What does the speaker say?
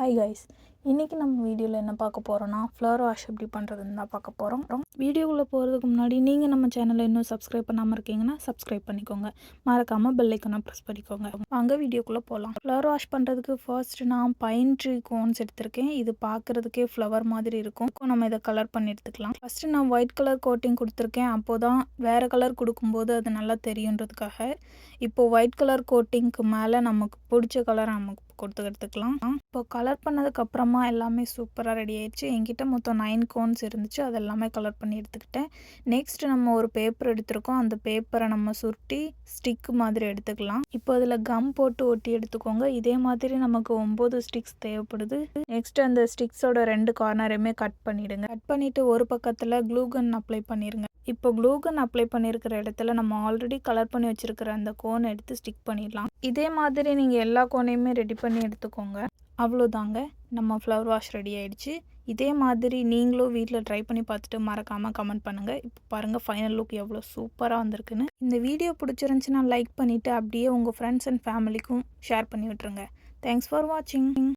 Hi guys, இன்றைக்கி நம்ம வீடியோவில் என்ன பார்க்க போகிறோன்னா ஃப்ளவர் வாஷ் எப்படி பண்ணுறதுன்னு தான் பார்க்க போகிறோம். வீடியோக்குள்ளே போகிறதுக்கு முன்னாடி நீங்கள் நம்ம சேனலை இன்னும் சப்ஸ்கிரைப் பண்ணாமல் இருக்கீங்கன்னா சப்ஸ்கிரைப் பண்ணிக்கோங்க. மறக்காமல் பெல் ஐக்கானை ப்ரெஸ் பண்ணிக்கோங்க. வாங்க வீடியோக்குள்ளே போகலாம். ஃப்ளவர் வாஷ் பண்ணுறதுக்கு ஃபர்ஸ்ட் நான் பைன் ட்ரீ கோன்ஸ் எடுத்திருக்கேன். இது பார்க்குறதுக்கே ஃப்ளவர் மாதிரி இருக்கும். நம்ம இதை கலர் பண்ணி எடுத்துக்கலாம். ஃபஸ்ட்டு நான் ஒயிட் கலர் கோட்டிங் கொடுத்துருக்கேன். அப்போ தான் வேறு கலர் கொடுக்கும்போது அது நல்லா தெரியுன்றதுக்காக. இப்போது ஒயிட் கலர் கோட்டிங்க்கு மேலே நமக்கு பிடிச்ச கலர் நமக்கு எடுத்துக்கலாம். இப்போ கலர் பண்ணதுக்கப்புறமா எல்லாமே சூப்பராக ரெடி ஆயிடுச்சு. என்கிட்ட மொத்தம் 9 கோன்ஸ் இருந்துச்சு. அது எல்லாமே கலர் பண்ணி எடுத்துக்கிட்டேன். நெக்ஸ்ட் நம்ம ஒரு பேப்பர் எடுத்துருக்கோம். அந்த பேப்பரை நம்ம சுருட்டி ஸ்டிக் மாதிரி எடுத்துக்கலாம். இப்போ அதில் கம் போட்டு ஒட்டி எடுத்துக்கோங்க. இதே மாதிரி நமக்கு 9 ஸ்டிக்ஸ் தேவைப்படுது. நெக்ஸ்ட் அந்த ஸ்டிக்ஸோட 2 கார்னரையுமே கட் பண்ணிவிடுங்க. கட் பண்ணிவிட்டு ஒரு பக்கத்தில் க்ளூ கன் அப்ளை பண்ணிடுங்க. இப்போ க்ளூ கன் அப்ளை பண்ணியிருக்கிற இடத்துல நம்ம ஆல்ரெடி கலர் பண்ணி வச்சுருக்கிற அந்த கோனை எடுத்து ஸ்டிக் பண்ணிடலாம். இதே மாதிரி நீங்கள் எல்லா கோனையுமே ரெடி பண்ணி எடுத்துக்கோங்க. அவ்வளோதாங்க, நம்ம ஃப்ளவர் வாஷ் ரெடி ஆகிடுச்சு. இதே மாதிரி நீங்களும் வீட்டில் ட்ரை பண்ணி பார்த்துட்டு மறக்காமல் கமெண்ட் பண்ணுங்கள். இப்போ பாருங்கள் ஃபைனல் லுக் எவ்வளோ சூப்பராக வந்திருக்குன்னு. இந்த வீடியோ பிடிச்சிருந்துச்சுன்னா லைக் பண்ணிவிட்டு அப்படியே உங்கள் ஃப்ரெண்ட்ஸ் அண்ட் ஃபேமிலிக்கும் ஷேர் பண்ணி விட்டுருங்க. தேங்க்ஸ் ஃபார் வாட்சிங்.